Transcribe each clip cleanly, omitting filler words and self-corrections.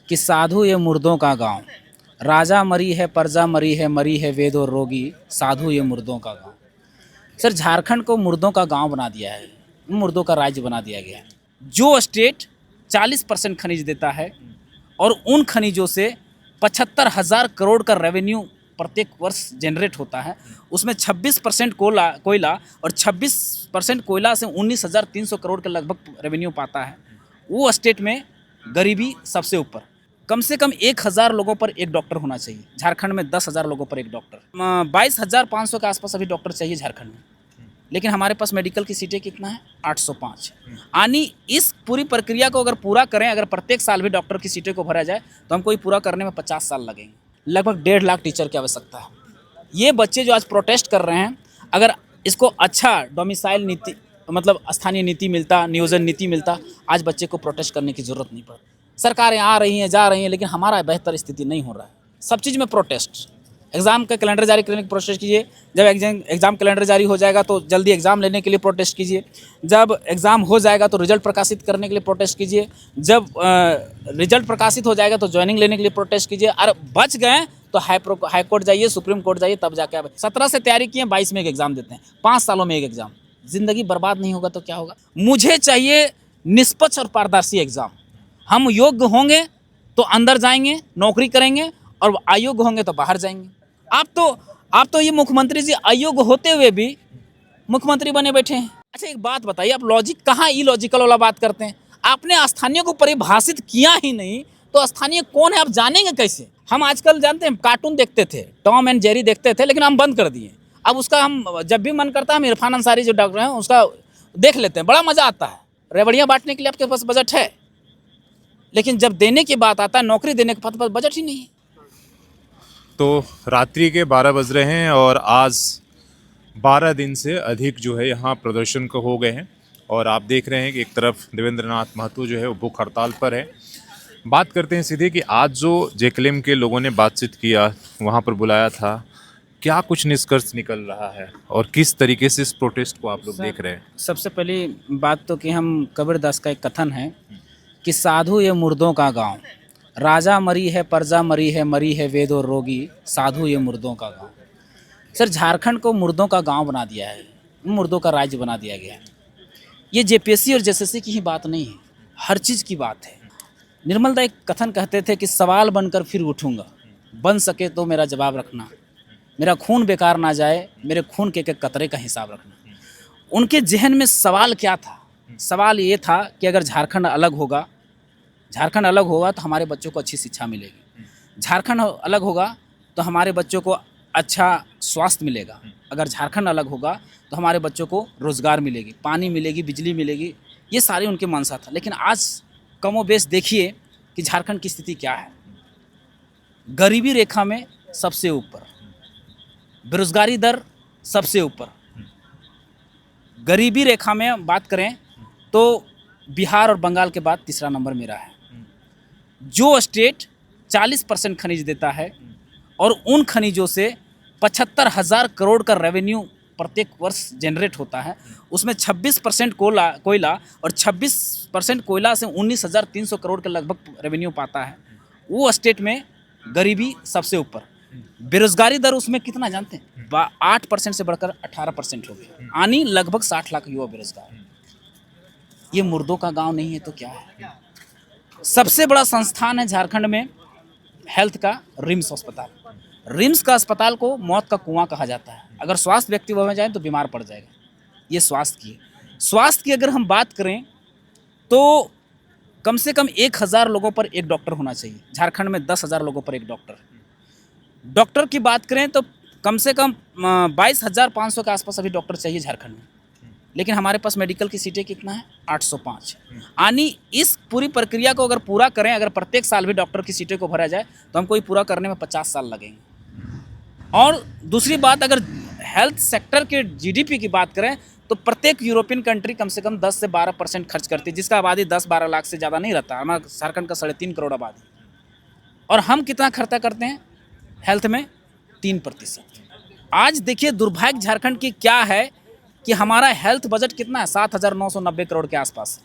कि साधु ये मुर्दों का गांव, राजा मरी है प्रजा मरी है वेद और रोगी, साधु ये मुर्दों का गांव। सर झारखंड को मुर्दों का गांव बना दिया है, मुर्दों का राज्य बना दिया गया है। जो स्टेट 40% खनिज देता है और उन खनिजों से 75,000 करोड़ का रेवेन्यू प्रत्येक वर्ष जनरेट होता है, उसमें 26% कोयला और 26% कोयला से 19,300 करोड़ के लगभग रेवेन्यू पाता है। वो स्टेट में गरीबी सबसे ऊपर, कम से कम 1,000 लोगों पर एक डॉक्टर होना चाहिए। झारखंड में 10,000 लोगों पर एक डॉक्टर, 22,500 के आसपास अभी डॉक्टर चाहिए झारखंड में, लेकिन हमारे पास मेडिकल की सीटें कितना है 805। यानी इस पूरी प्रक्रिया को अगर पूरा करें, अगर प्रत्येक साल भी डॉक्टर की सीटें को भरा जाए तो हमको ये पूरा करने में 50 साल लगेंगे। लगभग 1.5 लाख टीचर की आवश्यकता है। ये बच्चे जो आज प्रोटेस्ट कर रहे हैं, अगर इसको अच्छा डोमिसाइल नीति मतलब स्थानीय नीति मिलता, नियोजन नीति मिलता, आज बच्चे को प्रोटेस्ट करने की ज़रूरत नहीं पड़ती। सरकारें आ रही हैं जा रही हैं, लेकिन हमारा बेहतर स्थिति नहीं हो रहा है। सब चीज़ में प्रोटेस्ट। एग्ज़ाम का कैलेंडर जारी करने की प्रोटेस्ट कीजिए, जब एग्ज़ाम कैलेंडर जारी हो जाएगा तो जल्दी एग्ज़ाम लेने के लिए प्रोटेस्ट कीजिए, जब एग्ज़ाम हो जाएगा तो रिजल्ट प्रकाशित करने के लिए प्रोटेस्ट कीजिए, जब रिजल्ट प्रकाशित हो जाएगा तो ज्वाइनिंग लेने के लिए प्रोटेस्ट कीजिए। और बच गए तो हाई कोर्ट जाइए, सुप्रीम कोर्ट जाइए, तब जाके आप 17 से तैयारी किए, 22 में एक एग्ज़ाम देते हैं, 5 सालों में एक एग्ज़ाम। ज़िंदगी बर्बाद नहीं होगा तो क्या होगा। मुझे चाहिए निष्पक्ष और पारदर्शी एग्ज़ाम। हम योग्य होंगे तो अंदर जाएंगे, नौकरी करेंगे, और अयोग्य होंगे तो बाहर जाएंगे। आप तो ये मुख्यमंत्री जी अयोग्य होते हुए भी मुख्यमंत्री बने बैठे हैं। अच्छा एक बात बताइए, आप लॉजिक कहाँ इलॉजिकल वाला बात करते हैं? आपने स्थानीय को परिभाषित किया ही नहीं तो स्थानीय कौन है आप जानेंगे कैसे? हम आजकल जानते हैं कार्टून देखते थे, टॉम एंड जेरी देखते थे, लेकिन हम बंद कर दिए। अब उसका हम जब भी मन करता है हम इरफान अंसारी जो डॉक्टर हैं उसका देख लेते हैं, बड़ा मज़ा आता है। रेवड़ियाँ बांटने के लिए आपके पास बजट है, लेकिन जब देने की बात आता है, नौकरी देने के पास बजट ही नहीं है। तो रात्रि के 12 बज रहे हैं और आज 12 दिन से अधिक जो है यहाँ प्रदर्शन को हो गए हैं। और आप देख रहे हैं कि एक तरफ देवेंद्र नाथ महतो जो है वो भूख हड़ताल पर है। बात करते हैं सीधे कि आज जो जेकेएलएम के लोगों ने बातचीत किया, वहाँ पर बुलाया था, क्या कुछ निष्कर्ष निकल रहा है और किस तरीके से इस प्रोटेस्ट को आप लोग देख रहे हैं? सबसे पहली बात तो कि हम कबीरदास का एक कथन है कि साधु ये मुर्दों का गांव, राजा मरी है प्रजा मरी है वेद और रोगी, साधु ये मुर्दों का गांव। सर झारखंड को मुर्दों का गांव बना दिया है, मुर्दों का राज्य बना दिया गया है। ये जेपीएससी और जेएसएससी की ही बात नहीं है, हर चीज़ की बात है। निर्मल दा एक कथन कहते थे कि सवाल बनकर फिर उठूंगा, बन सके तो मेरा जवाब रखना, मेरा खून बेकार ना जाए, मेरे खून के एक कतरे का हिसाब रखना। उनके जहन में सवाल क्या था? सवाल ये था कि अगर झारखंड अलग होगा तो हमारे बच्चों को अच्छी शिक्षा मिलेगी, झारखंड अलग होगा तो हमारे बच्चों को अच्छा स्वास्थ्य मिलेगा, अगर झारखंड अलग होगा तो हमारे बच्चों को रोज़गार मिलेगी, पानी मिलेगी, बिजली मिलेगी। ये सारी उनकी मंशा था। लेकिन आज कमोबेश देखिए कि झारखंड की स्थिति क्या है। गरीबी रेखा में सबसे ऊपर, बेरोजगारी दर सबसे ऊपर। गरीबी रेखा में बात करें तो बिहार और बंगाल के बाद तीसरा नंबर मेरा है। जो स्टेट 40% खनिज देता है और उन खनिजों से 75,000 करोड़ का रेवेन्यू प्रत्येक वर्ष जनरेट होता है, उसमें 26% कोयला और 26% कोयला से 19,300 करोड़ के लगभग रेवेन्यू पाता है। वो स्टेट में गरीबी सबसे ऊपर, बेरोजगारी दर उसमें कितना जानते हैं? 8% से बढ़कर 18% हो गई, यानी लगभग 60 लाख युवा बेरोजगार। ये मुर्दों का गांव नहीं है तो क्या है? सबसे बड़ा संस्थान है झारखंड में हेल्थ का, रिम्स अस्पताल। रिम्स का अस्पताल को मौत का कुआं कहा जाता है। अगर स्वास्थ्य व्यक्ति वहाँ जाए तो बीमार पड़ जाएगा। ये स्वास्थ्य की अगर हम बात करें तो कम से कम 1,000 लोगों पर एक डॉक्टर होना चाहिए। झारखंड में 10,000 लोगों पर एक डॉक्टर की बात करें तो कम से कम 22,500 के आसपास अभी डॉक्टर चाहिए झारखंड में, लेकिन हमारे पास मेडिकल की सीटें कितना है 805। यानी इस पूरी प्रक्रिया को अगर पूरा करें, अगर प्रत्येक साल भी डॉक्टर की सीटें को भरा जाए तो हमको ये पूरा करने में 50 साल लगेंगे। और दूसरी बात, अगर हेल्थ सेक्टर के जीडीपी की बात करें तो प्रत्येक यूरोपियन कंट्री कम से कम 10 से 12% खर्च करती है, जिसका आबादी 10-12 लाख से ज़्यादा नहीं रहता। हमारा झारखंड का 3.5 करोड़ आबादी, और हम कितना खर्चा करते हैं हेल्थ में? 3%। आज देखिए दुर्भाग्य झारखंड की क्या है कि हमारा हेल्थ बजट कितना है 7,990 करोड़ के आसपास,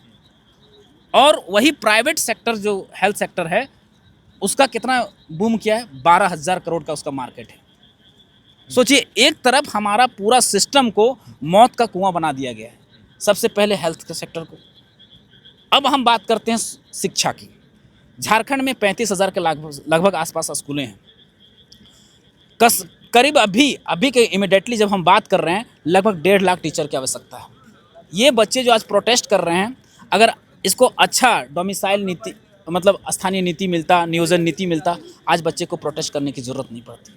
और वही प्राइवेट सेक्टर जो हेल्थ सेक्टर है उसका कितना बूम किया है, 12,000 करोड़ का उसका मार्केट है। सोचिए, एक तरफ हमारा पूरा सिस्टम को मौत का कुआं बना दिया गया है, सबसे पहले हेल्थ के सेक्टर को। अब हम बात करते हैं शिक्षा की। झारखंड में 35,000 के लगभग आसपास स्कूलें हैं। करीब अभी के इमिडिएटली जब हम बात कर रहे हैं, लगभग 1.5 लाख टीचर की आवश्यकता है। ये बच्चे जो आज प्रोटेस्ट कर रहे हैं, अगर इसको अच्छा डोमिसाइल नीति मतलब स्थानीय नीति मिलता, नियोजन नीति मिलता, आज बच्चे को प्रोटेस्ट करने की ज़रूरत नहीं पड़ती।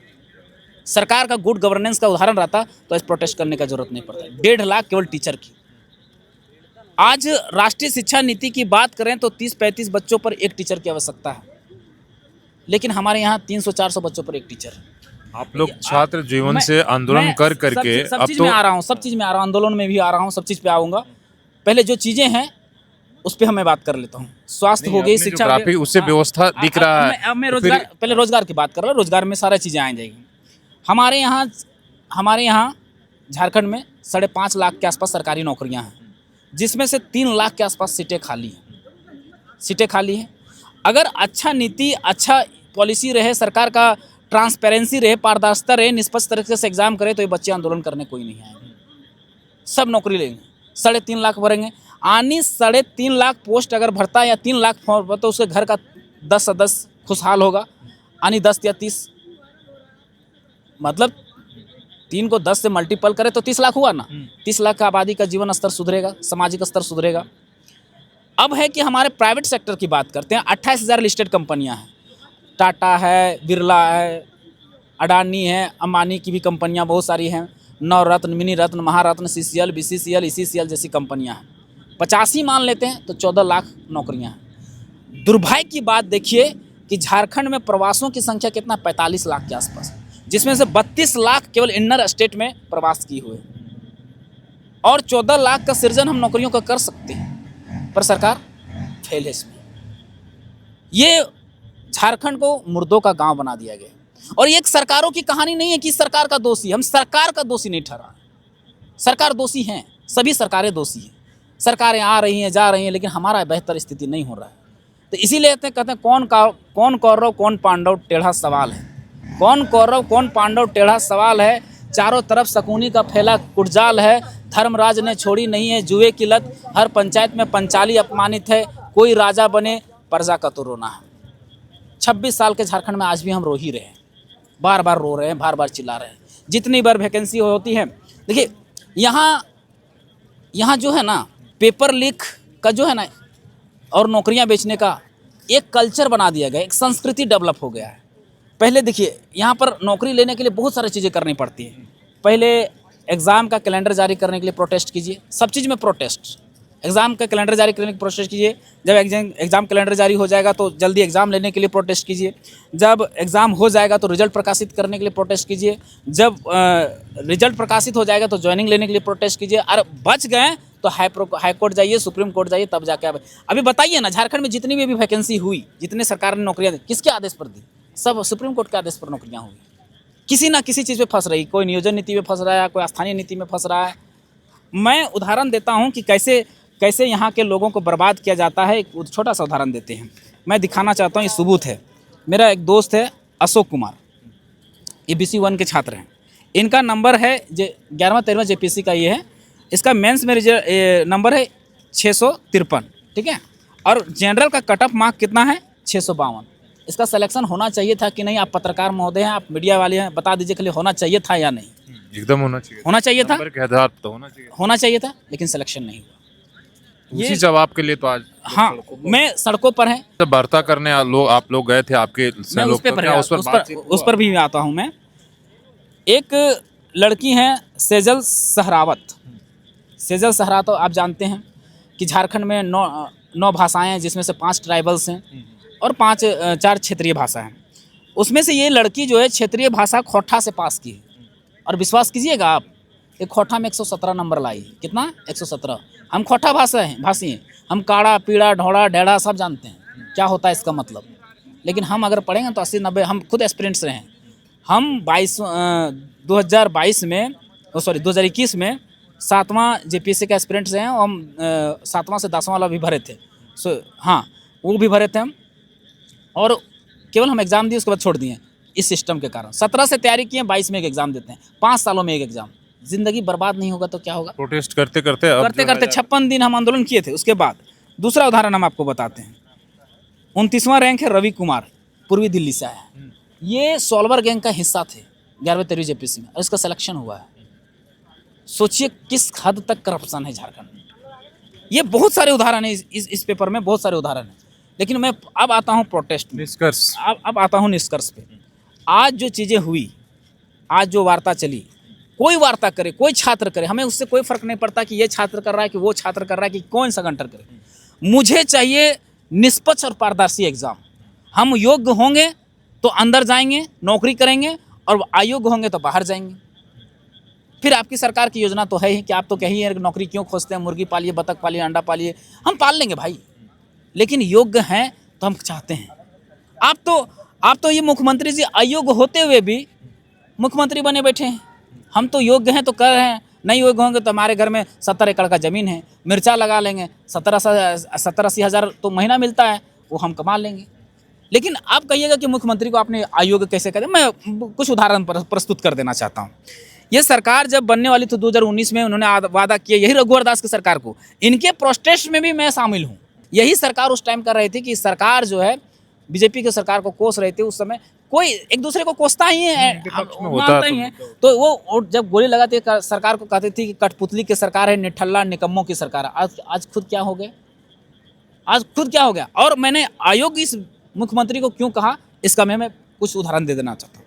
सरकार का गुड गवर्नेंस का उदाहरण रहता तो आज प्रोटेस्ट करने का जरूरत नहीं पड़ता। 1.5 लाख केवल टीचर की। आज राष्ट्रीय शिक्षा नीति की बात करें तो 30-35 बच्चों पर एक टीचर की आवश्यकता है, लेकिन हमारे यहाँ 300-400 बच्चों पर एक टीचर। आप लोग छात्र जीवन से आंदोलन कर करके सब चीज़ में आ रहा हूँ, सब चीज़ में आ रहा हूँ, आंदोलन में भी आ रहा हूँ, सब चीज़ पे आऊँगा। पहले जो चीज़ें हैं उस पर मैं बात कर लेता हूँ। स्वास्थ्य हो गई, शिक्षा हो गई, उससे व्यवस्था दिख रहा है। अब मैं रोजगार, पहले रोजगार की बात कर रहा हूँ। रोजगार में सारा चीज़ें आ जाएगी। हमारे यहाँ झारखंड में 5.5 लाख के आसपास सरकारी नौकरियां हैं, जिसमें से 3 लाख के आसपास सीटें खाली हैं। अगर अच्छा नीति, अच्छा पॉलिसी रहे, सरकार का ट्रांसपेरेंसी रहे, पारदर्शिता रहे, निष्पक्ष तरीके से एग्जाम करे, तो ये बच्चे आंदोलन करने कोई नहीं आएंगे, सब नौकरी लेंगे। 3.5 लाख भरेंगे। आनी 3.5 लाख पोस्ट अगर भरता है या 3 लाख फॉर्म भरता, तो उसके घर का 10 सदस्य खुशहाल होगा। आनी 10 या 30, मतलब 3 को 10 से मल्टीपल करे तो 30 लाख हुआ ना। 30 लाख का आबादी का जीवन स्तर सुधरेगा, सामाजिक स्तर सुधरेगा। अब है कि हमारे प्राइवेट सेक्टर की बात करते हैं। 28,000 लिस्टेड कंपनियां हैं। टाटा है, बिरला है, अडानी है, अंबानी की भी कंपनियां बहुत सारी हैं। नवरत्न, मिनी रत्न, महारत्न, CCL, BCCL, ECCL जैसी कंपनियां हैं। 85 मान लेते हैं तो 14 लाख नौकरियां हैं। दुर्भाग्य की बात देखिए कि झारखंड में प्रवासों की संख्या कितना, 45 लाख के आसपास, जिसमें से 32 लाख केवल इनर स्टेट में प्रवास किए हुए, और 14 लाख का सृजन हम नौकरियों का कर सकते हैं, पर सरकार फेल है इसमें। ये झारखंड को मुर्दों का गांव बना दिया गया। और ये एक सरकारों की कहानी नहीं है कि सरकार का दोषी, हम सरकार का दोषी नहीं ठहरा। सरकार दोषी हैं, सभी सरकारें दोषी हैं। सरकारें आ रही हैं, जा रही हैं, लेकिन हमारा बेहतर स्थिति नहीं हो रहा है। तो इसीलिए कहते हैं कौन कौरव कौन पांडव टेढ़ा सवाल है। कौन कौरव कौन पांडव टेढ़ा सवाल है। चारों तरफ शकुनी का फैला कुटजाल है। धर्मराज ने छोड़ी नहीं है जुए की लत। हर पंचायत में पंचाली अपमानित है। कोई राजा बने, प्रजा का तो रोना है। 26 साल के झारखंड में आज भी हम रो ही रहे हैं, बार बार रो रहे हैं, बार बार चिल्ला रहे हैं। जितनी बार वैकेंसी होती है, देखिए यहाँ जो है ना, पेपर लीक का जो है ना, और नौकरियां बेचने का एक कल्चर बना दिया गया, एक संस्कृति डेवलप हो गया है। पहले देखिए, यहाँ पर नौकरी लेने के लिए बहुत सारी चीज़ें करनी पड़ती है। पहले एग्ज़ाम का कैलेंडर जारी करने के लिए प्रोटेस्ट कीजिए, सब चीज़ में प्रोटेस्ट। एग्ज़ाम का कैलेंडर जारी करने के लिए प्रोटेस्ट कीजिए। जब एग्ज़ाम कैलेंडर जारी हो जाएगा तो जल्दी एग्ज़ाम लेने के लिए प्रोटेस्ट कीजिए। जब एग्ज़ाम हो जाएगा तो रिजल्ट प्रकाशित करने के लिए प्रोटेस्ट कीजिए। जब रिजल्ट प्रकाशित हो जाएगा तो ज्वाइनिंग लेने के लिए प्रोटेस्ट कीजिए। और बच गए तो हाई कोर्ट जाइए, सुप्रीम कोर्ट जाइए, तब जाके अभी बताइए ना, झारखंड में जितनी भी वैकेंसी हुई, जितने सरकार ने नौकरियाँ दी, किसके आदेश पर दी? सब सुप्रीम कोर्ट के आदेश पर नौकरियाँ हुई। किसी ना किसी चीज़ पे फंस रही, कोई नियोजन नीति में फंस रहा है, कोई स्थानीय नीति में फंस रहा है। मैं उदाहरण देता हूँ कि कैसे यहाँ के लोगों को बर्बाद किया जाता है। एक छोटा सा उदाहरण देते हैं, मैं दिखाना चाहता हूँ, ये सबूत है। मेरा एक दोस्त है अशोक कुमार, ये BC1 के छात्र हैं। इनका नंबर है 11वां-13वां JPSC का ये है। इसका मेंस में नंबर है 653, ठीक है। और जनरल का कट ऑफ मार्क कितना है? 652। इसका सिलेक्शन होना चाहिए था कि नहीं? आप पत्रकार महोदय हैं, आप मीडिया वाले हैं, बता दीजिए कि होना चाहिए था या नहीं? एकदम होना चाहिए, होना चाहिए था, नंबर के आधार पर होना चाहिए था, लेकिन सिलेक्शन नहीं हुआ। उसी जवाब के लिए तो आज मैं सड़कों पर हैं। वार्ता करने आप लोग गए थे, आपके मैं उस पर भी आता हूँ। मैं एक लड़की हैं सेजल सहरावत। सेजल सहरावत आप जानते हैं कि झारखंड में 9 भाषाएं हैं, जिसमें से 5 ट्राइबल्स हैं और 4 क्षेत्रीय भाषा हैं। उसमें से ये लड़की जो है क्षेत्रीय भाषा खोटा से पास की है। और विश्वास कीजिएगा आप, एक खोटा में 117 नंबर लाई। कितना? 117। हम खोटा भाषी हैं। हम काड़ा, पीड़ा, ढोड़ा, ढेड़ा सब जानते हैं क्या होता है इसका मतलब। लेकिन हम अगर पढ़ेंगे तो 80-90, हम खुद एस्पिरेंट्स रहे हैं। हम 2021 में 7वां JPSC का एस्पिरेंट्स हैं। हम 7वां से 10वां वाला भी भरे थे। हाँ, वो भी भरे थे हम। और केवल हम एग्ज़ाम दिए उसके बाद छोड़ दिए इस सिस्टम के कारण। 17 से तैयारी किए, 22 में एक एग्ज़ाम देते हैं, 5 सालों में एक एग्ज़ाम। ज़िंदगी बर्बाद नहीं होगा तो क्या होगा? प्रोटेस्ट करते करते अब करते जो है करते 56 दिन हम आंदोलन किए थे। उसके बाद दूसरा उदाहरण हम आपको बताते हैं। 29वां रैंक है रवि कुमार, पूर्वी दिल्ली से आया है। ये सॉल्वर गैंग का हिस्सा थे 11वीं 13वीं जेपीसी में, और इसका सिलेक्शन हुआ है। सोचिए किस हद तक करप्शन है झारखंड में। ये बहुत सारे उदाहरण हैं इस पेपर में, बहुत सारे उदाहरण हैं। लेकिन मैं अब आता हूँ प्रोटेस्ट में, निष्कर्ष अब आता हूँ निष्कर्ष पे। आज जो चीज़ें हुई, आज जो वार्ता चली, कोई वार्ता करे, कोई छात्र करे, हमें उससे कोई फर्क नहीं पड़ता कि ये छात्र कर रहा है कि वो छात्र कर रहा है कि कौन सा घंटर करे। मुझे चाहिए निष्पक्ष और पारदर्शी एग्ज़ाम। हम योग्य होंगे तो अंदर जाएंगे, नौकरी करेंगे, और अयोग्य होंगे तो बाहर जाएंगे। फिर आपकी सरकार की योजना तो है ही कि आप तो कहिए नौकरी क्यों खोजते हैं, मुर्गी पालिए, बतख पालिए, अंडा पालिए, हम पाल लेंगे भाई, लेकिन योग्य हैं तो हम चाहते हैं। आप तो ये मुख्यमंत्री जी अयोग्य होते हुए भी मुख्यमंत्री बने बैठे हैं। हम तो योग्य हैं तो कर रहे हैं, नहीं योग्य होंगे तो हमारे घर में 70 एकड़ का ज़मीन है, मिर्चा लगा लेंगे, 70-80 हज़ार तो महीना मिलता है, वो हम कमा लेंगे। लेकिन आप कहिएगा कि मुख्यमंत्री को आपने अयोग्य कैसे कर दिया। मैं कुछ उदाहरण प्रस्तुत कर देना चाहता हूँ। ये सरकार जब बनने वाली थी 2019 में, उन्होंने वादा किया, यही रघुवर दास की सरकार को, इनके प्रोटेस्ट में भी मैं शामिल हूँ। यही सरकार उस टाइम कर रही थी कि सरकार जो है बीजेपी की सरकार को कोस रही थी। उस समय कोई एक दूसरे को कोसता ही है, मानता ही है। तो वो जब गोली लगाती है सरकार को, कहती थी कि कठपुतली की सरकार है, निठल्ला निकम्मों की सरकार है। आज खुद क्या हो गया, आज खुद क्या हो गया। और मैंने अयोग्य इस मुख्यमंत्री को क्यों कहा, इसका मैं कुछ उदाहरण दे देना चाहता हूँ।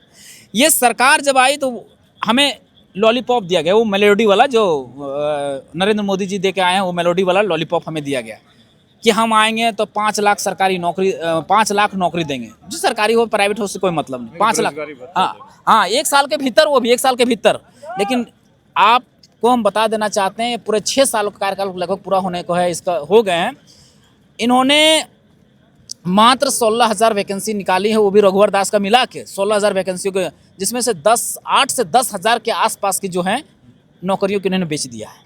ये सरकार जब आई तो हमें लॉलीपॉप दिया गया, वो मेलोडी वाला जो नरेंद्र मोदी जी दे के आए हैं, वो मेलोडी वाला लॉलीपॉप हमें दिया गया कि हम आएंगे तो 5 लाख सरकारी नौकरी, 5 लाख नौकरी देंगे। जो सरकारी हो प्राइवेट हो उससे कोई मतलब नहीं, 5 लाख, हाँ 1 साल के भीतर, वो भी 1 साल के भीतर। लेकिन आपको हम बता देना चाहते हैं, पूरे 6 सालों का कार्यकाल लगभग पूरा होने को है, इसका हो गए हैं। इन्होंने मात्र 16,000 वैकेंसी निकाली है, वो भी रघुवर दास का मिला के 16,000 वैकेंसियों के, जिसमें से 8 से 10,000 के आसपास की जो हैं नौकरियों को इन्होंने बेच दिया है।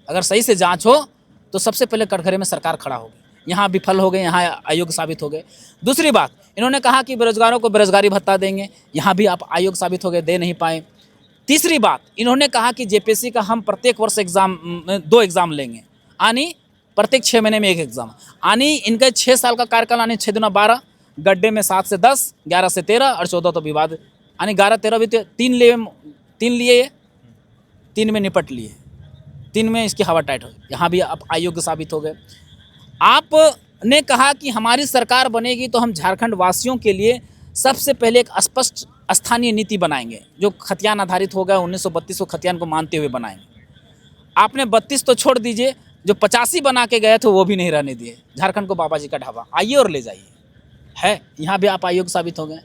अगर सही से जांच हो तो सबसे पहले कटघरे में सरकार खड़ा होगी। यहाँ विफल हो गए, यहाँ अयोग्य साबित हो गए। दूसरी बात, इन्होंने कहा कि बेरोजगारों को बेरोजगारी भत्ता देंगे, यहाँ भी आप अयोग्य साबित हो गए, दे नहीं पाए। तीसरी बात, इन्होंने कहा कि जेपीएससी का हम प्रत्येक वर्ष 2 एग्ज़ाम लेंगे, यानी प्रत्येक 6 महीने में 1 एग्ज़ाम। यानी इनका 6 साल का कार्यकाल, यानी 6 दूना 12, गड्ढे में 7 से 10, 11 से 13 और 14 तो विवाद, यानी 11-13 भी 3 लिए, 3 में निपट लिए, 3 में इसकी हवा टाइट हो गई। यहाँ भी आप अयोग्य साबित हो गए। आपने कहा कि हमारी सरकार बनेगी तो हम झारखंड वासियों के लिए सबसे पहले एक स्पष्ट स्थानीय नीति बनाएंगे, जो खतियान आधारित होगा, 1932 को खतियान को मानते हुए बनाएंगे। आपने 32 तो छोड़ दीजिए, जो 85 बना के गए थे वो भी नहीं रहने दिए। झारखंड को बाबा जी का ढाबा, आइए और ले जाइए, है यहाँ भी आप अयोग्य साबित हो गए।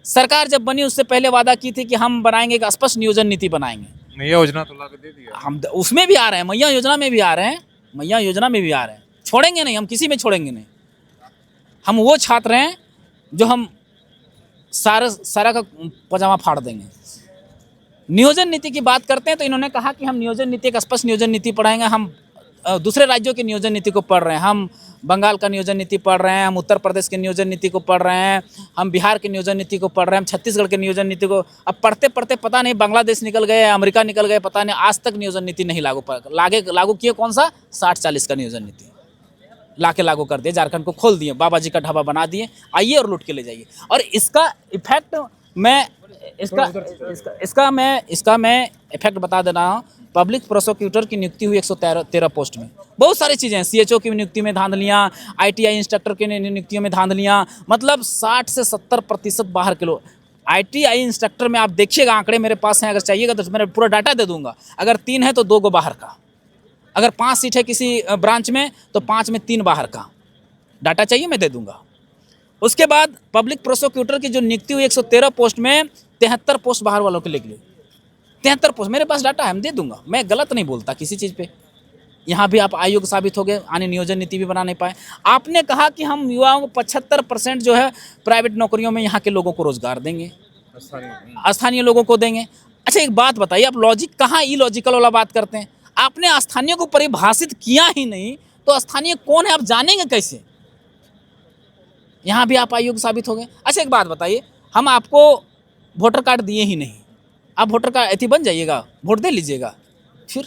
सरकार जब बनी उससे पहले वादा की थी कि हम बनाएंगे, एक स्पष्ट नियोजन नीति बनाएंगे। मैया योजना तो ला के दे दिया, हम उसमें भी आ रहे हैं, मैया योजना में भी आ रहे हैं, मैया योजना में भी आ रहे हैं। छोड़ेंगे नहीं, हम किसी में छोड़ेंगे नहीं। हम वो छात्र हैं जो हम सारा का पजामा फाड़ देंगे। नियोजन नीति की बात करते हैं तो इन्होंने कहा कि हम नियोजन नीति, एक स्पष्ट नियोजन नीति पढ़ाएंगे। हम दूसरे राज्यों की नियोजन नीति को पढ़ रहे हैं, हम बंगाल का नियोजन नीति पढ़ रहे हैं, हम उत्तर प्रदेश की नियोजन नीति को पढ़ रहे हैं, हम बिहार की नियोजन नीति को पढ़ रहे हैं, हम छत्तीसगढ़ के नियोजन नीति को। अब पढ़ते पढ़ते पता नहीं बांग्लादेश निकल गए, अमेरिका निकल गए, पता नहीं, आज तक नियोजन नीति नहीं लागू किए। कौन सा 60-40 का नियोजन नीति लाके लागू कर दिए, झारखंड को खोल दिए, बाबा जी का ढाबा बना दिए, आइए और लूट के ले जाइए। और इसका इफेक्ट मैं इफेक्ट बता दे रहा हूँ। पब्लिक प्रोसिक्यूटर की नियुक्ति हुई 113 पोस्ट में। बहुत सारी चीज़ें हैं, सीएचओ की नियुक्ति में धांधलियाँ, आईटीआई इंस्ट्रक्टर की नियुक्तियों में धांधलियाँ, मतलब 60 से 70% बाहर के लोग। आईटीआई इंस्ट्रक्टर में आप देखिएगा, आंकड़े मेरे पास हैं, अगर चाहिएगा तो मेरा पूरा डाटा दे दूंगा। अगर 3 है तो 2 को बाहर का, अगर 5 सीट है किसी ब्रांच में तो 5 में 3 बाहर का। डाटा चाहिए मैं दे दूंगा। उसके बाद पब्लिक प्रोसिक्यूटर की जो नियुक्ति हुई 113 पोस्ट में 73 पोस्ट बाहर वालों के लिए, 73 पोस्ट। मेरे पास डाटा है, हम दे दूंगा, मैं गलत नहीं बोलता किसी चीज़ पे। यहाँ भी आप अयोग्य साबित हो गए, आने नियोजन नीति भी बना नहीं पाए। आपने कहा कि हम युवाओं को 75% जो है प्राइवेट नौकरियों में यहाँ के लोगों को रोजगार देंगे, स्थानीय लोगों को देंगे। अच्छा एक बात बताइए, आप लॉजिक कहाँ इलॉजिकल वाला बात करते हैं। आपने स्थानीय को परिभाषित किया ही नहीं तो स्थानीय कौन है आप जानेंगे कैसे? यहाँ भी आप अयोग्य साबित हो गए। अच्छा एक बात बताइए, हम आपको वोटर कार्ड दिए ही नहीं, आप वोटर कार्ड ऐसी बन जाइएगा, वोट दे लीजिएगा। फिर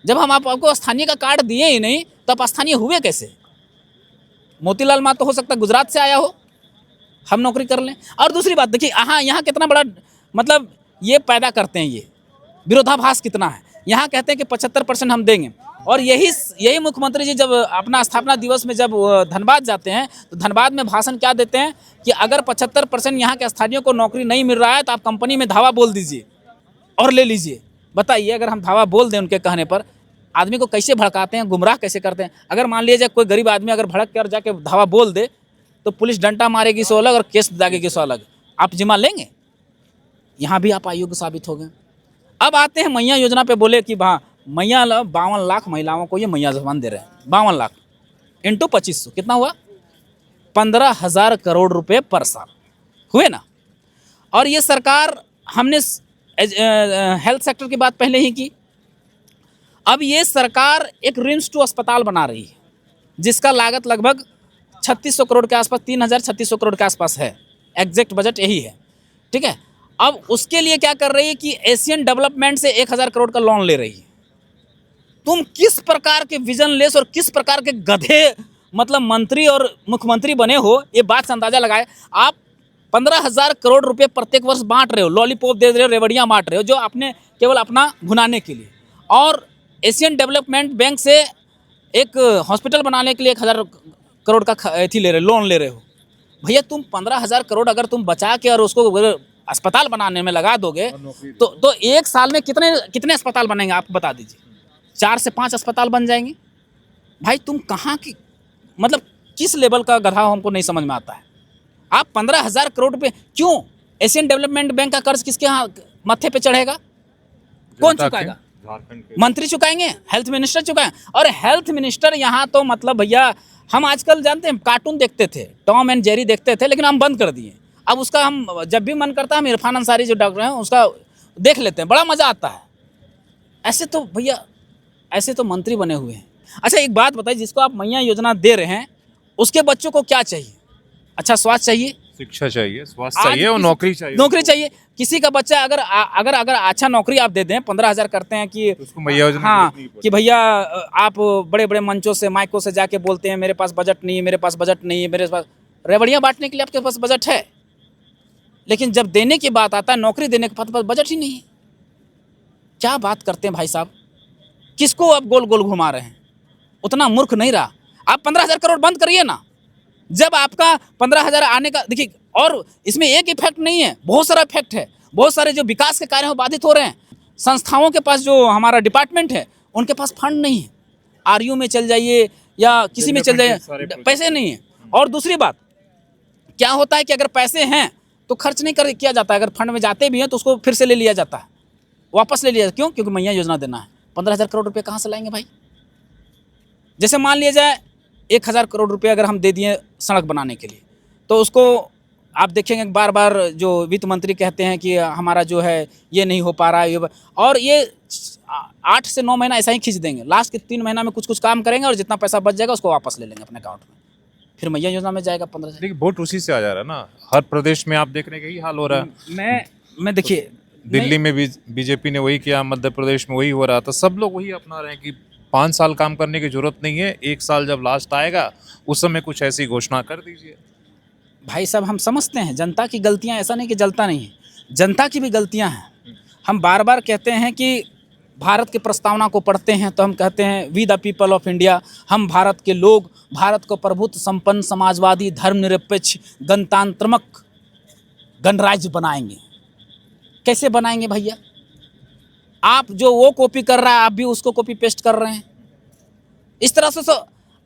जब हम आपको स्थानीय का कार्ड दिए ही नहीं तो आप स्थानीय हुए कैसे? मोतीलाल माँ तो हो सकता है गुजरात से आया हो, हम नौकरी कर लें। और दूसरी बात देखिए, यहाँ कितना बड़ा मतलब ये पैदा करते हैं, ये विरोधाभास कितना है। यहाँ कहते हैं कि 75% हम देंगे, और यही मुख्यमंत्री जी जब अपना स्थापना दिवस में जब धनबाद जाते हैं तो धनबाद में भाषण क्या देते हैं कि अगर 75% यहाँ के स्थानीयों को नौकरी नहीं मिल रहा है तो आप कंपनी में धावा बोल दीजिए और ले लीजिए। बताइए, अगर हम धावा बोल दें उनके कहने पर, आदमी को कैसे भड़काते हैं, गुमराह कैसे करते हैं। अगर मान लीजिए कोई गरीब आदमी अगर भड़क कर जाके धावा बोल दे तो पुलिस डंडा मारेगी सो अलग और केस दागेगी सो अलग, आप जिम्मा लेंगे? यहाँ भी आप अयोग्य साबित हो गए। अब आते हैं मैया योजना पे, बोले कि हाँ मैया 52 लाख महिलाओं को ये मैया जमान दे रहे हैं। 52 लाख इंटू 2500 कितना हुआ? 15,000 करोड़ रुपए पर साल हुए ना। और ये सरकार, हमने हेल्थ सेक्टर की बात पहले ही की, अब ये सरकार एक रिम्स 2 अस्पताल बना रही है जिसका लागत लगभग 3600 करोड़ के आसपास, 3600 करोड़ के आसपास है, एग्जैक्ट बजट यही है, ठीक है। अब उसके लिए क्या कर रही है कि एशियन डेवलपमेंट से 1000 करोड़ का लोन ले रही है। तुम किस प्रकार के विजन लेस और किस प्रकार के गधे मतलब मंत्री और मुख्यमंत्री बने हो, ये बात से अंदाजा लगाए। आप 15,000 करोड़ रुपए प्रत्येक वर्ष बांट रहे हो, लॉलीपॉप दे रहे हो, रेवड़ियाँ बांट रहे हो, जो आपने केवल अपना भुनाने के लिए। और एशियन डेवलपमेंट बैंक से एक हॉस्पिटल बनाने के लिए 1000 करोड़ का ले रहे, लोन ले रहे हो। भैया तुम 15,000 करोड़ अगर तुम बचा के और उसको अस्पताल बनाने में लगा दोगे तो एक साल में कितने अस्पताल बनेंगे आप बता दीजिए? 4 से 5 अस्पताल बन जाएंगे। भाई तुम कहाँ की मतलब किस लेवल का गधा हो, हमको नहीं समझ में आता है। आप 15,000 करोड़ रुपए क्यों? एशियन डेवलपमेंट बैंक का कर्ज किसके यहाँ माथे पे चढ़ेगा? कौन चुकाएगा? मंत्री चुकाएंगे, हेल्थ मिनिस्टर चुकाएंगे। और हेल्थ मिनिस्टर यहाँ तो मतलब भैया, हम आजकल जानते हैं कार्टून देखते थे, टॉम एंड जेरी देखते थे, लेकिन हम बंद कर दिए। अब उसका हम जब भी मन करता है हम इरफान अंसारी जो डॉक्टर हैं उसका देख लेते हैं, बड़ा मज़ा आता है। ऐसे तो भैया, ऐसे तो मंत्री बने हुए हैं। अच्छा एक बात बताइए, जिसको आप मैया योजना दे रहे हैं उसके बच्चों को क्या चाहिए? अच्छा स्वास्थ्य चाहिए, शिक्षा चाहिए, स्वास्थ्य चाहिए और नौकरी चाहिए। नौकरी चाहिए। किसी का बच्चा अगर अच्छा नौकरी आप दे दें, 15,000 करते हैं कि उसको मैया योजना हाँ कि भैया आप बड़े बड़े मंचों से माइकों से जाके बोलते हैं मेरे पास बजट नहीं है, मेरे पास बजट नहीं है, मेरे पास रेवड़ियाँ बांटने के लिए आपके पास बजट है, लेकिन जब देने की बात आता है, नौकरी देने के पास बजट ही नहीं है। क्या बात करते हैं भाई साहब, किसको आप गोल गोल घुमा रहे हैं? उतना मूर्ख नहीं रहा। आप 15,000 करोड़ बंद करिए ना। जब आपका 15,000 आने का देखिए, और इसमें एक इफेक्ट नहीं है, बहुत सारा इफेक्ट है। बहुत सारे जो विकास के कार्य हैं बाधित हो रहे हैं। संस्थाओं के पास, जो हमारा डिपार्टमेंट है उनके पास फंड नहीं है। आरयू में चल जाइए या किसी में चल जाइए, पैसे नहीं है। और दूसरी बात क्या होता है कि अगर पैसे हैं तो खर्च नहीं किया जाता है। अगर फंड में जाते भी हैं तो उसको फिर से ले लिया जाता है, वापस ले लिया जाता है। क्यों? क्योंकि मैया योजना देना है। 15,000 करोड़ रुपये कहाँ से लाएंगे भाई? जैसे मान लिया जाए 1,000 करोड़ रुपये अगर हम दे दिए सड़क बनाने के लिए, तो उसको आप देखेंगे बार बार जो वित्त मंत्री कहते हैं कि हमारा जो है ये नहीं हो पा रहा है, और ये 8 से 9 महीना ऐसा ही खींच देंगे। लास्ट के 3 महीना में कुछ काम करेंगे और जितना पैसा बच जाएगा उसको वापस ले लेंगे अपने अकाउंट में, फिर मैया योजना में जाएगा 15,000। देखिए वोट उसी से आ जा रहा है ना, हर प्रदेश में आप देख रहे हैं कि यही हाल हो रहा है। मैं देखिए, दिल्ली में भी बीजेपी ने वही किया, मध्य प्रदेश में वही हो रहा था, सब लोग वही अपना रहे हैं कि 5 साल काम करने की जरूरत नहीं है, 1 साल जब लास्ट आएगा उस समय कुछ ऐसी घोषणा कर दीजिए। भाई साहब हम समझते हैं जनता की गलतियां, ऐसा नहीं कि जलता नहीं है, जनता की भी गलतियां हैं। हम बार बार कहते हैं कि भारत की प्रस्तावना को पढ़ते हैं तो हम कहते हैं we the people of India, हम भारत के लोग भारत को प्रभुत्व संपन्न समाजवादी धर्मनिरपेक्ष गणतंत्रात्मक गणराज्य बनाएंगे। कैसे बनाएंगे भैया? आप जो वो कॉपी कर रहा है आप भी उसको कॉपी पेस्ट कर रहे हैं। इस तरह से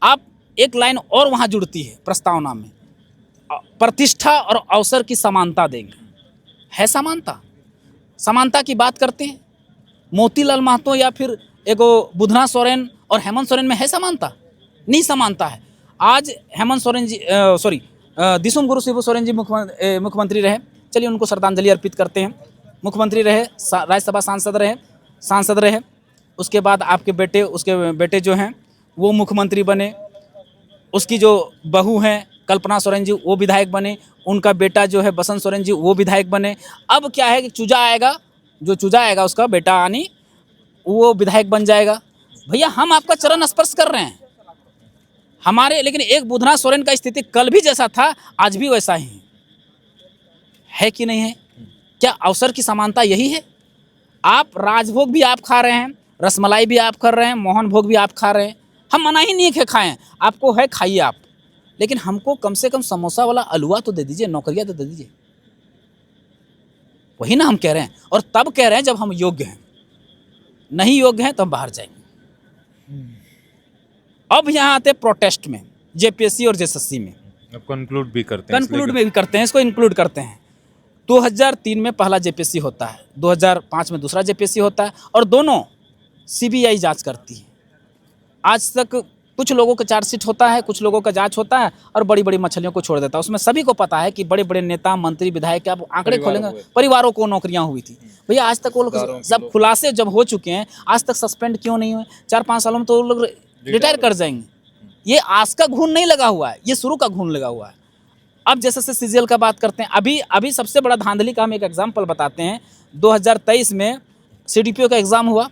आप एक लाइन और वहाँ जुड़ती है प्रस्तावना में, प्रतिष्ठा और अवसर की समानता देंगे। है समानता? समानता की बात करते हैं मोतीलाल महतो या फिर एगो बुधना सोरेन और हेमंत सोरेन में है समानता? नहीं समानता है। आज हेमंत सोरेन जी दिसुम गुरु शिबू सोरेन जी मुख्यमंत्री रहे, चलिए उनको श्रद्धांजलि अर्पित करते हैं। मुख्यमंत्री रहे, राज्यसभा सांसद रहे, उसके बाद आपके बेटे, उसके बेटे जो हैं वो मुख्यमंत्री बने, उसकी जो बहू हैं कल्पना सोरेन जी वो विधायक बने, उनका बेटा जो है बसंत सोरेन जी वो विधायक बने। अब क्या है कि चूजा आएगा, जो चूजा आएगा उसका बेटा आनी वो विधायक बन जाएगा। भैया हम आपका चरण स्पर्श कर रहे हैं हमारे, लेकिन एक बुधना सोरेन का स्थिति कल भी जैसा था आज भी वैसा ही है कि नहीं है? क्या अवसर की समानता यही है? आप राजभोग भी आप खा रहे हैं, रसमलाई भी आप कर रहे हैं, मोहन भोग भी आप खा रहे हैं। हम मना ही नहीं है कि खाएं, आपको है खाइए आप, लेकिन हमको कम से कम समोसा वाला अलुआ तो दे दीजिए, नौकरियां तो दे दीजिए। वही ना हम कह रहे हैं, और तब कह रहे हैं जब हम योग्य हैं। नहीं योग्य हैं तो हम बाहर जाएंगे। अब यहाँ आते प्रोटेस्ट में, जेपीएससी और जेएसएससी में। अब कंक्लूड भी करते हैं, कंक्लूड में भी करते हैं, इसको इंक्लूड करते हैं। 2003 में पहला जेपीएससी होता है, 2005 में दूसरा जेपीएससी होता है, और दोनों सीबीआई जांच करती है। आज तक कुछ लोगों का चार्जशीट होता है, कुछ लोगों का जांच होता है, और बड़ी बड़ी मछलियों को छोड़ देता है। उसमें सभी को पता है कि बड़े बड़े नेता, मंत्री, विधायक, आप आंकड़े खोलेंगे, परिवारों को नौकरियां हुई थी। भैया आज तक वो लोग जब खुलासे जब हो चुके हैं, आज तक सस्पेंड क्यों नहीं हुए? 4-5 सालों में तो वो लोग रिटायर कर जाएंगे। ये आज का घून नहीं लगा हुआ है, ये शुरू का घून लगा हुआ है। अब जैसे सीजीएल का बात करते हैं, अभी सबसे बड़ा धांधली का हम एक एग्जाम्पल बताते हैं। 2023 में सीडीपीओ का एग्ज़ाम हुआ।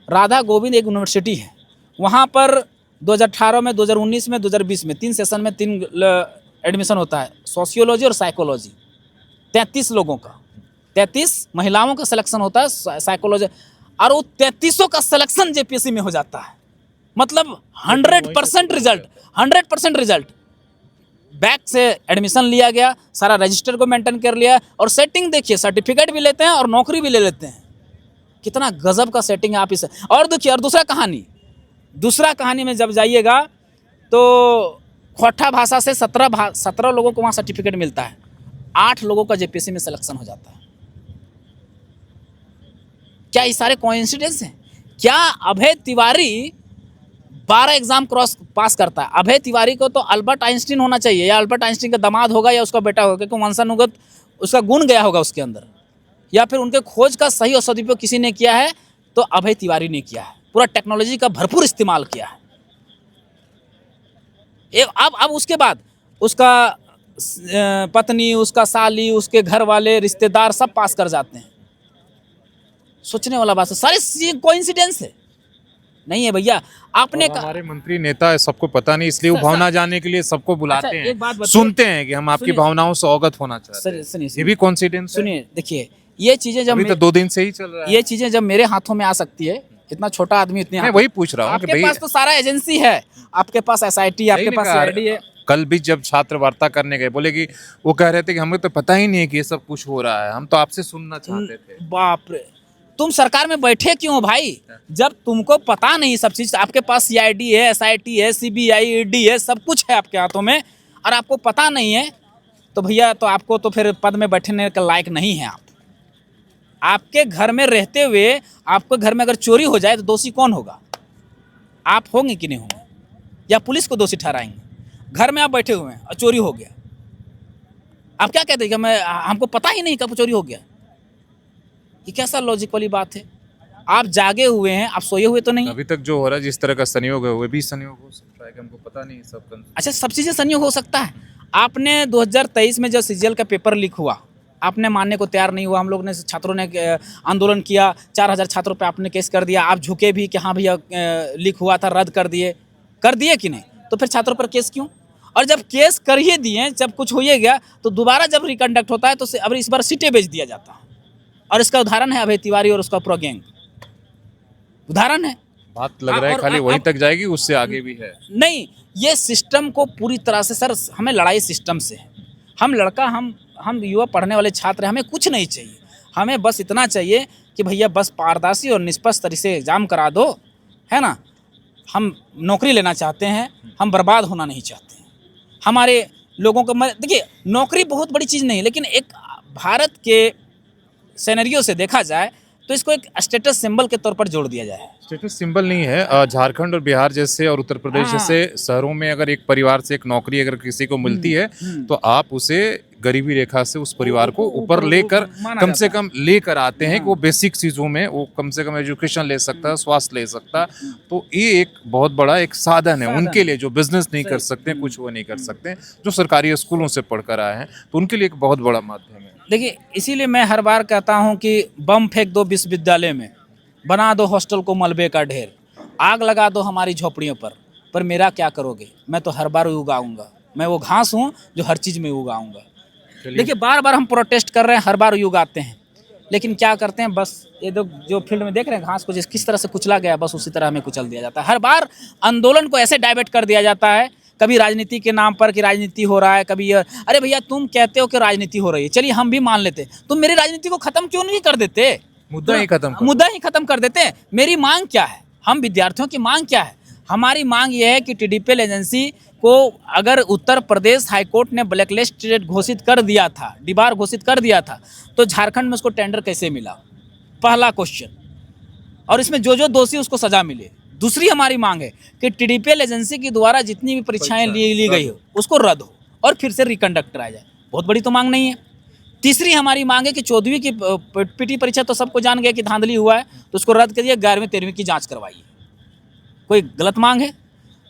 राधा गोविंद एक यूनिवर्सिटी है, वहाँ पर 2018 में, 2019 में, 2020 में 3 सेशन में 3 एडमिशन होता है, सोशियोलॉजी और साइकोलॉजी। 33 लोगों का, 33 महिलाओं का सिलेक्शन होता है साइकोलॉजी, और वो 33 का सिलेक्शन जेपीएससी में हो जाता है। मतलब 100% रिजल्ट, 100% रिजल्ट। बैक से एडमिशन लिया गया, सारा रजिस्टर को मेंटेन कर लिया, और सेटिंग देखिए, सर्टिफिकेट भी लेते हैं और नौकरी भी ले लेते हैं। कितना गजब का सेटिंग है आप इसे। और देखिए, और दूसरा कहानी में जब जाइएगा तो खोटा भाषा से 17 लोगों को वहाँ सर्टिफिकेट मिलता है, 8 लोगों का जेपीएससी में सिलेक्शन हो जाता है। क्या ये सारे कोइंसिडेंस हैं? क्या अभय तिवारी 12 एग्जाम पास करता है? अभय तिवारी को तो अल्बर्ट आइंस्टीन होना चाहिए, या अल्बर्ट आइंस्टीन का दामाद होगा, या उसका बेटा होगा, क्योंकि वंशानुगत उसका गुण गया होगा उसके अंदर, या फिर उनके खोज का सही और सदुपयोग किसी ने किया है तो अभय तिवारी ने किया है। पूरा टेक्नोलॉजी का भरपूर इस्तेमाल किया है। अब उसके बाद उसका पत्नी, उसका साली, उसके घर वाले, रिश्तेदार सब पास कर जाते हैं। सोचने वाला बात है, सारे कोइंसिडेंस है नहीं है भैया। आपने हमारे मंत्री नेता सबको पता नहीं, इसलिए वो भावना जानने के लिए सबको बुलाते अच्छा, हैं, एक बात सुनते हैं कि हम आपकी भावनाओं से अवगत होना चाहते हैं। ये भी कॉन्सिडेंस। सुनिए, देखिए, ये चीजें जब तो 2 दिन से ही चल रहा है, ये चीजें जब मेरे हाथों में आ सकती है, इतना छोटा आदमी, इतने मैं वही पूछ रहा हूँ कि आपके पास तो सारा एजेंसी है, आपके पास एसआईटी, आपके पास सीआईडी है। कल भी जब छात्र वार्ता करने गए, बोले कि वो कह रहे थे कि हमें तो पता ही नहीं है कि ये सब कुछ हो रहा है, हम तो आपसे सुनना चाहते थे। बाप रे, तुम सरकार में बैठे क्यों हो भाई? जब तुमको पता नहीं सब चीज, आपके पास सीआईडी है, एसआईटी है, सीबीआई, ईडी है, सब कुछ है आपके हाथों में, और आपको पता नहीं है, तो भैया तो आपको तो फिर पद में बैठने के लायक नहीं है आप। आपके घर में रहते हुए आपके घर में अगर चोरी हो जाए तो दोषी कौन होगा? आप होंगे कि नहीं होंगे? या पुलिस को दोषी ठहराएंगे? घर में आप बैठे हुए हैं और चोरी हो गया, आप क्या कहते हैं कि हमको पता ही नहीं कब चोरी हो गया? ये कैसा लॉजिक वाली बात है? आप जागे हुए हैं, आप सोए हुए तो नहीं। अभी तक जो हो रहा है, जिस तरह का संयोग है, वो भी संयोग हो सकता है कि हमको पता नहीं सब। अच्छा, सब चीज़ें संयोग हो सकता है। आपने 2023 में जब सीजीएल का पेपर लीक हुआ, आपने मानने को तैयार नहीं हुआ। हम लोग ने, छात्रों ने आंदोलन किया, 4000 छात्रों पे आपने केस कर दिया। आप झुके भी कि हाँ भैया लीक हुआ था, रद्द कर दिए कि नहीं? तो फिर छात्रों पर केस क्यों? और जब केस कर ही दिए, जब कुछ हो ही गया, तो दोबारा जब रिकंडक्ट होता है तो अब इस बार सीटें बेच दिया जाता है। और इसका उदाहरण है अभय तिवारी और उसका पूरा गैंग, उदाहरण है। बात लग रहा है खाली वहीं तक जाएगी, उससे आगे भी है। नहीं, ये सिस्टम को पूरी तरह से, सर हमें लड़ाई सिस्टम से है। हम युवा पढ़ने वाले छात्र हैं, हमें कुछ नहीं चाहिए। हमें बस इतना चाहिए कि भैया बस पारदर्शी और निष्पक्ष तरीके से एग्जाम करा दो, है ना। हम नौकरी लेना चाहते हैं, हम बर्बाद होना नहीं चाहते हैं। हमारे लोगों को, देखिए, नौकरी बहुत बड़ी चीज़ नहीं, लेकिन एक भारत के सिनेरियो से देखा जाए तो इसको एक स्टेटस सिंबल के तौर पर जोड़ दिया जाए। स्टेटस सिंबल नहीं है। झारखंड और बिहार जैसे और उत्तर प्रदेश हाँ। जैसे शहरों में अगर एक परिवार से एक नौकरी अगर किसी को मिलती है तो आप उसे गरीबी रेखा से उस परिवार को ऊपर लेकर माना कम से जाता कम लेकर आते हैं कि वो बेसिक चीज़ों में वो कम से कम एजुकेशन ले सकता है, स्वास्थ्य ले सकता है। तो ये एक बहुत बड़ा एक साधन है उनके लिए जो बिजनेस नहीं कर सकते, कुछ वो नहीं कर सकते, जो सरकारी स्कूलों से पढ़कर आए हैं, तो उनके लिए एक बहुत बड़ा माध्यम है। देखिए, इसीलिए मैं हर बार कहता हूं कि बम फेंक दो विश्वविद्यालय में, बना दो हॉस्टल को मलबे का ढेर, आग लगा दो हमारी झोपड़ियों पर मेरा क्या करोगे? मैं तो हर बार उगाऊंगा। मैं वो घास हूँ जो हर चीज़ में उगाऊंगा। देखिए, बार बार हम प्रोटेस्ट कर रहे हैं, हर बार उगाते हैं, लेकिन क्या करते हैं, बस ये जो फील्ड में देख रहे हैं घास को जिस किस तरह से कुचला गया, बस उसी तरह हमें कुचल दिया जाता है। हर बार आंदोलन को ऐसे डाइवर्ट कर दिया जाता है, कभी राजनीति के नाम पर कि राजनीति हो रहा है, कभी ये, अरे भैया तुम कहते हो कि राजनीति हो रही है, चलिए हम भी मान लेते, तुम मेरी राजनीति को खत्म क्यों नहीं कर देते? मुद्दा ही खत्म कर देते। मेरी मांग क्या है? हम विद्यार्थियों की मांग क्या है? हमारी मांग यह है कि टीडीपीएल एजेंसी को अगर उत्तर प्रदेश हाईकोर्ट ने ब्लैकलिस्ट घोषित कर दिया था, डिबार घोषित कर दिया था, तो झारखंड में उसको टेंडर कैसे मिला? पहला क्वेश्चन। और इसमें जो दोषी उसको सजा मिले। दूसरी हमारी मांग है कि टीडीपीएल एजेंसी के द्वारा जितनी भी परीक्षाएं ली गई हो उसको रद्द हो और फिर से रिकंडक्ट कराया जाए। बहुत बड़ी तो मांग नहीं है। तीसरी हमारी मांग है कि 14वीं की पीटी परीक्षा तो सबको जान गया कि धांधली हुआ है, तो उसको रद्द करिए, 11वीं 13वीं की जांच करवाइए। कोई गलत मांग है?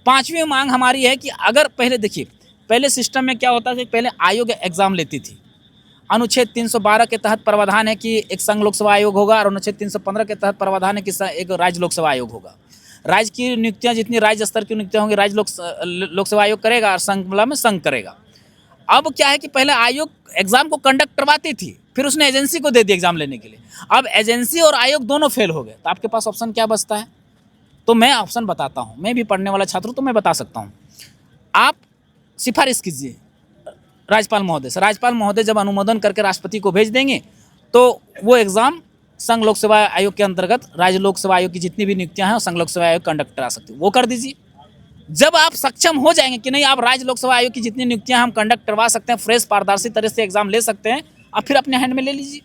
पांचवी मांग हमारी है कि अगर पहले देखिए, पहले सिस्टम में क्या होता था कि पहले आयोग एग्जाम लेती थी। अनुच्छेद 312 के तहत प्रावधान है कि एक संघ लोक सेवा आयोग होगा और अनुच्छेद 315 के तहत प्रावधान है कि एक राज्य लोक सेवा आयोग होगा। राज्य की नियुक्तियां जितनी राज्य स्तर की नियुक्तियां होंगी राज्य लोक सेवा आयोग करेगा और संघ में संघ करेगा। अब क्या है कि पहले आयोग एग्जाम को कंडक्ट करवाती थी, फिर उसने एजेंसी को दे दी एग्जाम लेने के लिए। अब एजेंसी और आयोग दोनों फेल हो गए, तो आपके पास ऑप्शन क्या बचता है? तो मैं ऑप्शन बताता हूँ, मैं भी पढ़ने वाला छात्र हूँ तो मैं बता सकता हूँ। आप सिफारिश कीजिए राज्यपाल महोदय से, राज्यपाल महोदय जब अनुमोदन करके राष्ट्रपति को भेज देंगे तो वो एग्ज़ाम संघ लोक सेवा आयोग के अंतर्गत राज्य लोक सेवा आयोग की जितनी भी नियुक्तियां हैं संघ लोक सेवा आयोग कंडक्ट करा सकते हैं, वो कर दीजिए। जब आप सक्षम हो जाएंगे कि नहीं आप राज्य लोक सेवा आयोग की जितनी नियुक्तियां हम कंडक्ट करवा सकते हैं, फ्रेश पारदर्शी तरह से एग्जाम ले सकते हैं, आप फिर अपने हैंड में ले लीजिए।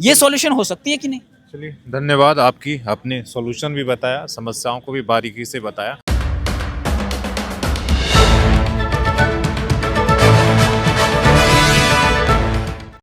ये सॉल्यूशन हो सकती है कि नहीं? चलिए, धन्यवाद। आपकी आपने सॉल्यूशन भी बताया, समस्याओं को भी बारीकी से बताया।